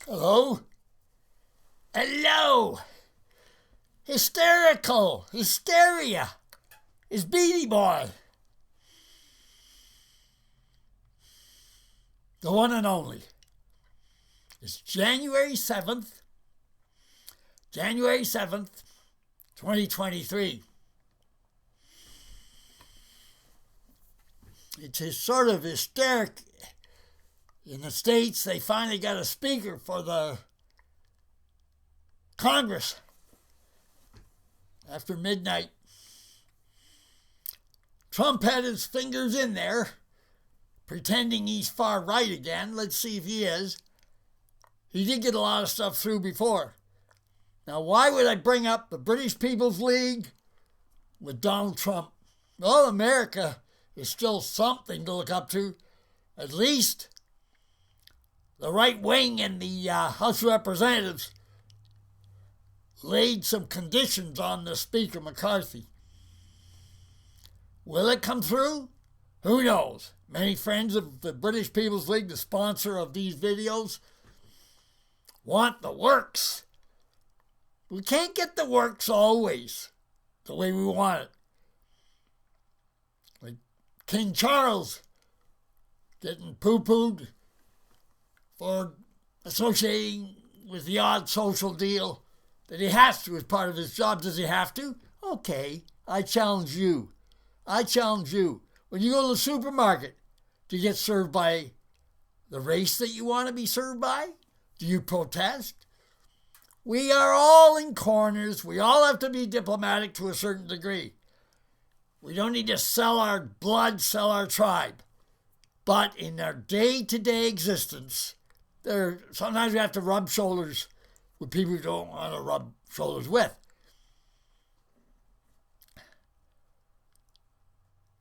Hello? Hello! Hysteria is Beady Boy. The one and only. It's January 7th, 2023. It's sort of hysteric. In the States, they finally got a speaker for the Congress after midnight. Trump had his fingers in there, pretending he's far right again. Let's see if he is. He did get a lot of stuff through before. Now, why would I bring up the British People's League with Donald Trump? Well, America is still something to look up to. At least the right wing in the House of Representatives laid some conditions on the Speaker McCarthy. Will it come through? Who knows? Many friends of the British People's League, the sponsor of these videos, want the works. We can't get the works always the way we want it. Like King Charles getting poo-pooed for associating with the odd social deal that he has to as part of his job. Does he have to? Okay, I challenge you. When you go to the supermarket, do you get served by the race that you want to be served by? Do you protest? We are all in corners. We all have to be diplomatic to a certain degree. We don't need to sell our blood, sell our tribe. But in our day-to-day existence, sometimes we have to rub shoulders with people we don't want to rub shoulders with.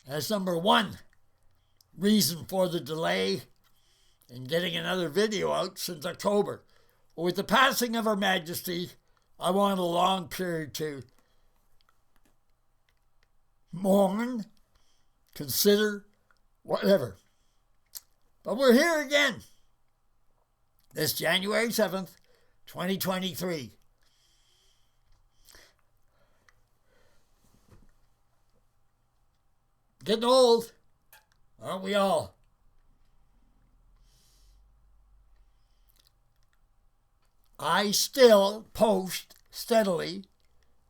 That's number one reason for the delay in getting another video out since October. With the passing of Her Majesty, I want a long period to mourn, consider, whatever. But we're here again. This January 7th, 2023. Getting old, aren't we all? I still post steadily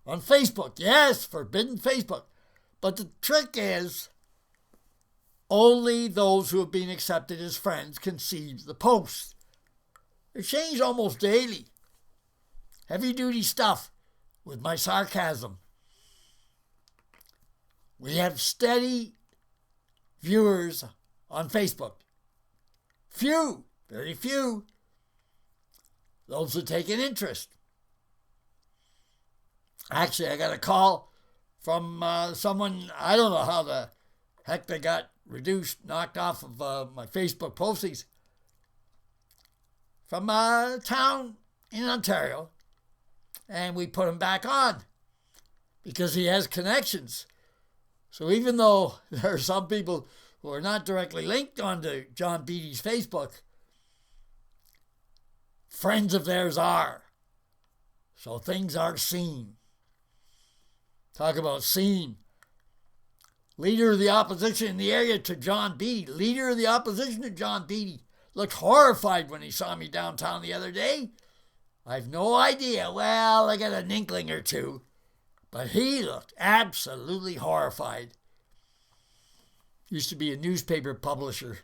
on Facebook. Yes, forbidden Facebook. But the trick is, only those who have been accepted as friends can see the posts. They change almost daily. Heavy-duty stuff with my sarcasm. We have steady viewers on Facebook. Few, very few, those who take an interest. Actually, I got a call from someone, I don't know how the heck they got knocked off of my Facebook postings, from a town in Ontario, and we put him back on because he has connections. So even though there are some people who are not directly linked onto John Beatty's Facebook, friends of theirs are. So things are seen. Talk about seen. Leader of the opposition in the area to John Beatty. Leader of the opposition to John Beatty looked horrified when he saw me downtown the other day. I've no idea. Well, I got an inkling or two. But he looked absolutely horrified. Used to be a newspaper publisher.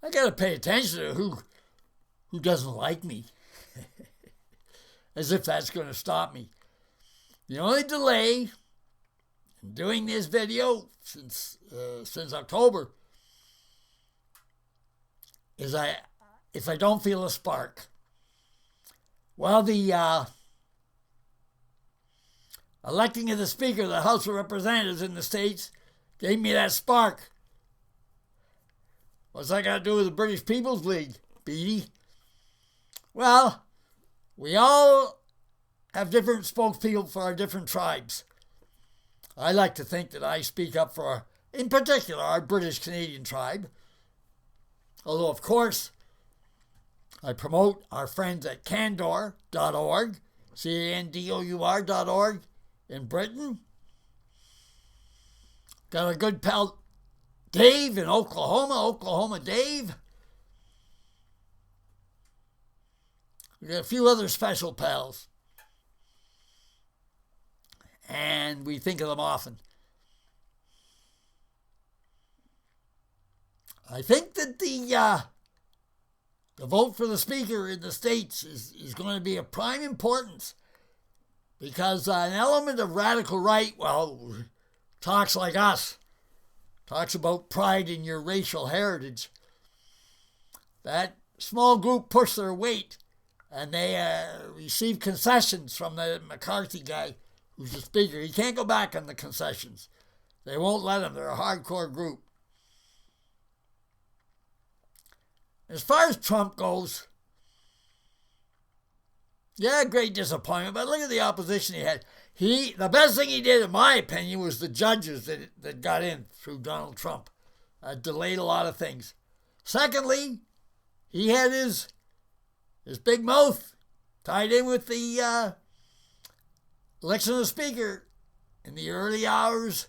I got to pay attention to who doesn't like me. As if that's going to stop me. The only delay in doing this video since October is if I don't feel a spark. Well, the electing of the Speaker of the House of Representatives in the States gave me that spark. What's that got to do with the British People's League, Beatty? Well, we all have different spokespeople for our different tribes. I like to think that I speak up for, in particular, our British Canadian tribe. Although, of course, I promote our friends at candor.org, CANDOUR.org in Britain. Got a good pal, Dave in Oklahoma Dave. We got a few other special pals. And we think of them often. I think that the vote for the speaker in the States is going to be of prime importance because an element of radical right, well, talks like us, talks about pride in your racial heritage. That small group pushed their weight and they received concessions from the McCarthy guy who's the speaker. He can't go back on the concessions. They won't let him. They're a hardcore group. As far as Trump goes, yeah, great disappointment, but look at the opposition he had. The best thing he did, in my opinion, was the judges that got in through Donald Trump. Delayed a lot of things. Secondly, he had his big mouth tied in with the election of the speaker in the early hours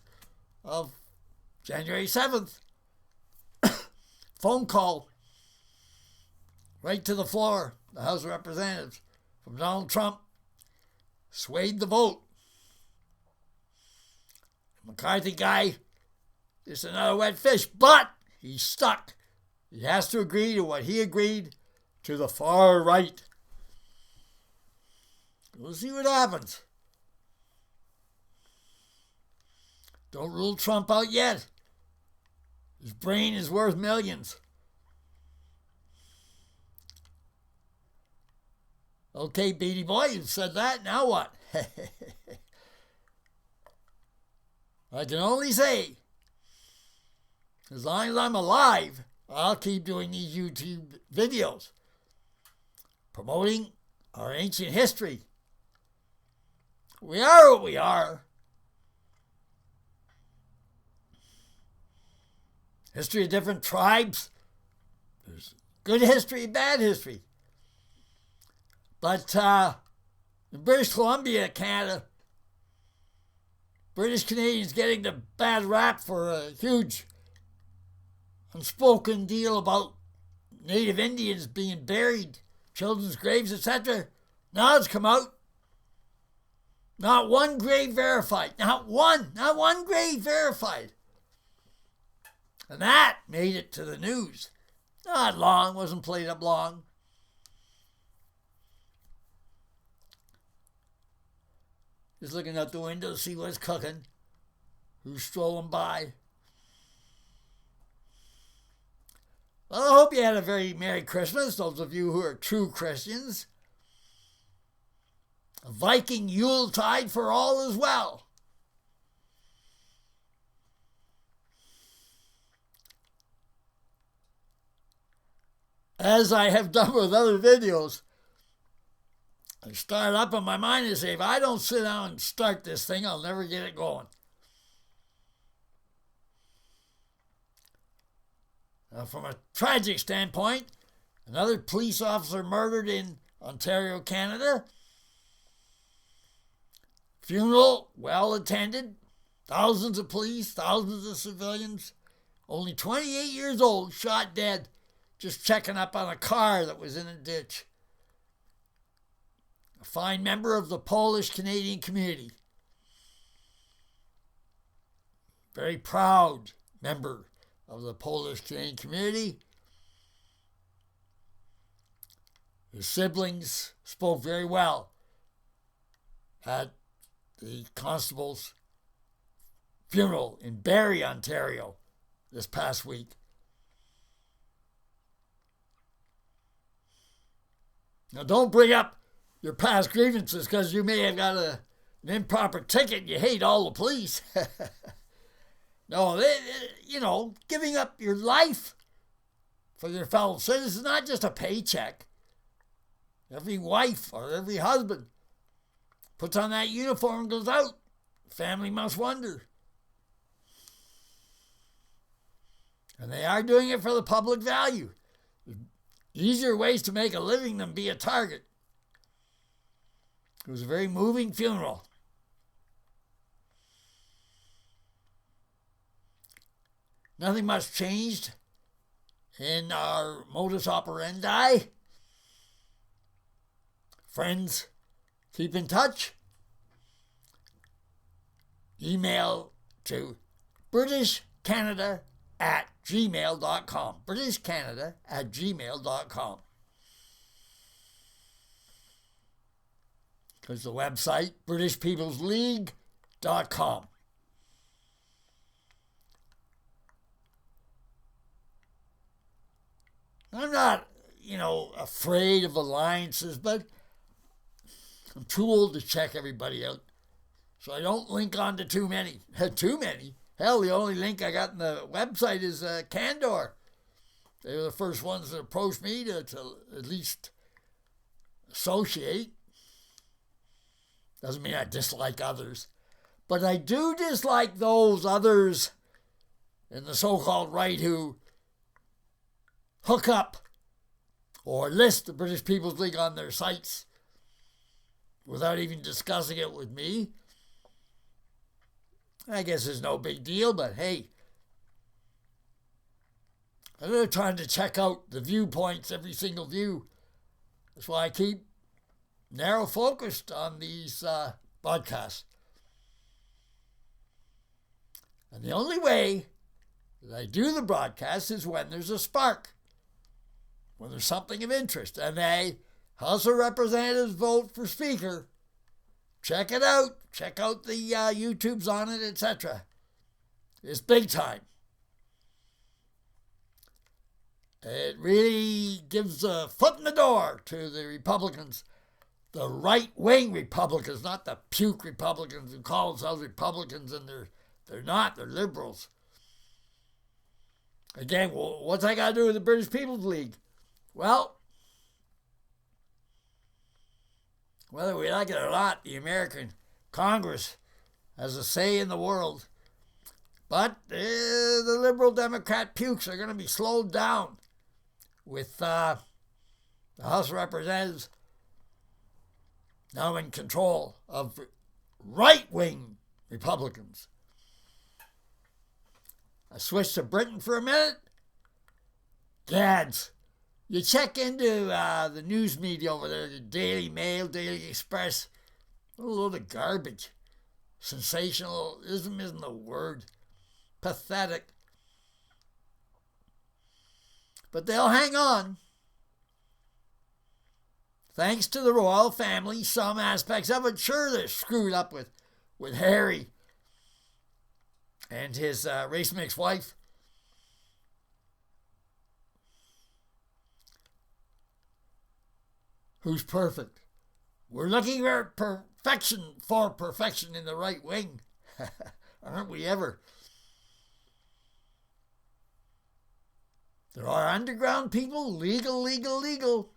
of January 7th. Phone call right to the floor, the House of Representatives, from Donald Trump, swayed the vote. The McCarthy guy, just another wet fish, but he's stuck. He has to agree to what he agreed to the far right. We'll see what happens. Don't rule Trump out yet. His brain is worth millions. Okay, Beatty Boy, you've said that. Now what? I can only say, as long as I'm alive, I'll keep doing these YouTube videos promoting our ancient history. We are what we are. History of different tribes. There's good history, bad history. But in British Columbia, Canada, British Canadians getting the bad rap for a huge unspoken deal about Native Indians being buried, children's graves, etc. Now it's come out. Not one grave verified. Not one grave verified. And that made it to the news. Not long, wasn't played up long. Just looking out the window to see what's cooking, who's strolling by. Well, I hope you had a very Merry Christmas, those of you who are true Christians. A Viking Yuletide for all as well. As I have done with other videos, I start up in my mind and say, if I don't sit down and start this thing, I'll never get it going. Now, from a tragic standpoint, another police officer murdered in Ontario, Canada. Funeral, well attended. Thousands of police, thousands of civilians. Only 28 years old, shot dead, just checking up on a car that was in a ditch. A fine member of the Polish-Canadian community. Very proud member of the Polish-Canadian community. His siblings spoke very well at the constable's funeral in Barrie, Ontario, this past week. Now, don't bring up your past grievances because you may have got an improper ticket and you hate all the police. No, giving up your life for your fellow citizens is not just a paycheck. Every wife or every husband puts on that uniform and goes out. Family must wonder. And they are doing it for the public value. easier ways to make a living than be a target. It was a very moving funeral. Nothing much changed in our modus operandi. Friends, keep in touch. Email to britishcanada@gmail.com. britishcanada@gmail.com. Because the website, britishpeoplesleague.com. I'm not, afraid of alliances, but I'm too old to check everybody out. So I don't link on to too many. Too many? Hell, the only link I got in the website is Candor. They were the first ones that approached me to at least associate. Doesn't mean I dislike others. But I do dislike those others in the so-called right who hook up or list the British People's League on their sites without even discussing it with me. I guess it's no big deal, but hey, I'm trying to check out the viewpoints, every single view. That's why I keep narrow focused on these podcasts. And the only way that I do the broadcast is when there's a spark, when there's something of interest. And a House of Representatives vote for Speaker. Check it out. Check out the YouTubes on it, etc. It's big time. It really gives a foot in the door to the Republicans, the right-wing Republicans, not the puke Republicans who call themselves Republicans and they're not, they're liberals. Again, what's that got to do with the British People's League? Well, whether we like it or not, the American Congress has a say in the world. But the Liberal Democrat pukes are going to be slowed down with the House of Representatives now in control of right-wing Republicans. I switched to Britain for a minute. Gads, you check into the news media over there, the Daily Mail, Daily Express, a load of garbage. Sensationalism isn't the word. Pathetic. But they'll hang on. Thanks to the royal family, some aspects of it, sure, they're screwed up with Harry and his race mixed wife. Who's perfect. We're looking for perfection in the right wing. Aren't we ever? There are underground people, legal.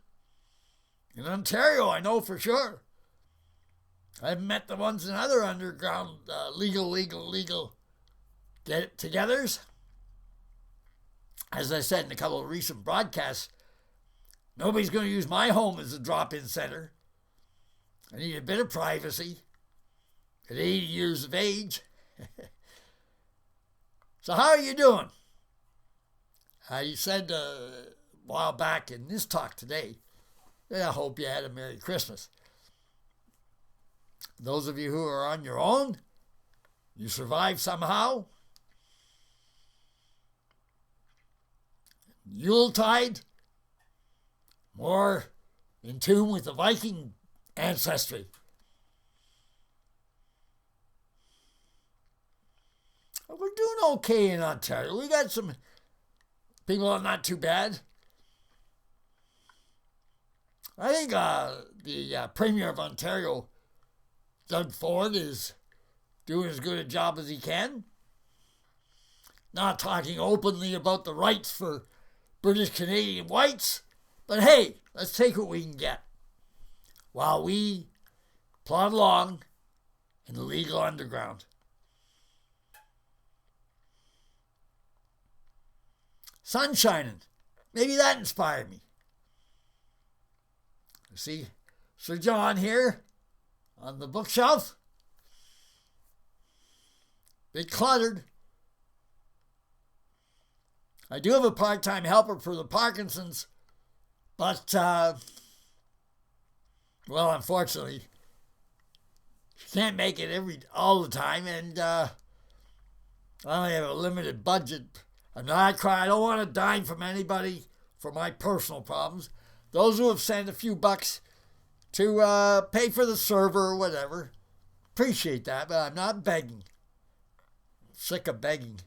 In Ontario, I know for sure. I've met the ones in other underground legal get-togethers. As I said in a couple of recent broadcasts, nobody's going to use my home as a drop-in center. I need a bit of privacy at 80 years of age. So how are you doing? You said a while back in this talk today, I hope you had a Merry Christmas. Those of you who are on your own, you survived somehow. Yuletide, more in tune with the Viking ancestry. We're doing okay in Ontario. We got some people are not too bad. I think the Premier of Ontario, Doug Ford, is doing as good a job as he can. Not talking openly about the rights for British Canadian whites, but hey, let's take what we can get while we plod along in the legal underground. Sun shining. Maybe that inspired me. See Sir John here on the bookshelf. Bit cluttered. I do have a part-time helper for the Parkinson's, but, well, unfortunately, she can't make it all the time, and I only have a limited budget. I'm not crying. I don't want a dime from anybody for my personal problems. Those who have sent a few bucks to pay for the server or whatever, appreciate that, but I'm not begging. I'm sick of begging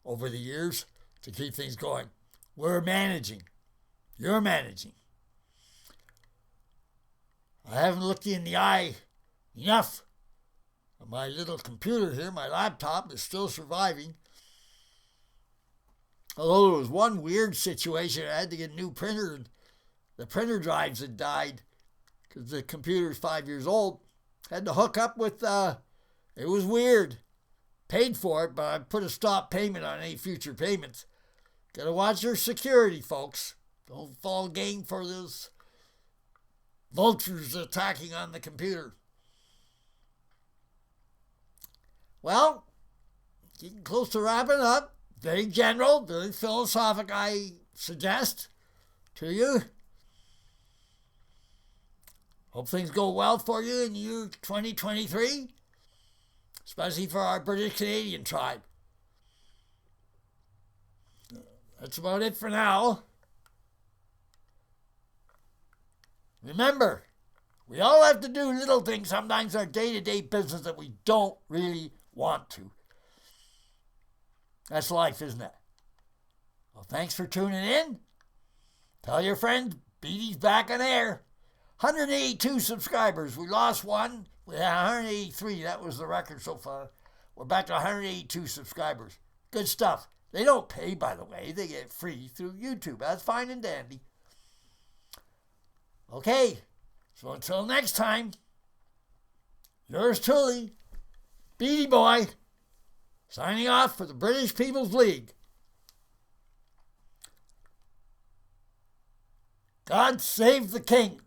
over the years to keep things going. We're managing. You're managing. I haven't looked you in the eye enough. My little computer here, my laptop, is still surviving. Although there was one weird situation, I had to get a new printer, and the printer drives had died because the computer's 5 years old. Had to hook up with, it was weird. Paid for it, but I put a stop payment on any future payments. Gotta watch your security, folks. Don't fall game for those vultures attacking on the computer. Well, getting close to wrapping up. Very general, very philosophic, I suggest to you. Hope things go well for you in year 2023, especially for our British Canadian tribe. That's about it for now. Remember, we all have to do little things, sometimes our day-to-day business that we don't really want to. That's life, isn't it? Well, thanks for tuning in. Tell your friends, BD's back on air. 182 subscribers. We lost one. We had 183. That was the record so far. We're back to 182 subscribers. Good stuff. They don't pay, by the way. They get free through YouTube. That's fine and dandy. Okay. So until next time, yours truly, Beady Boy, signing off for the British People's League. God save the King.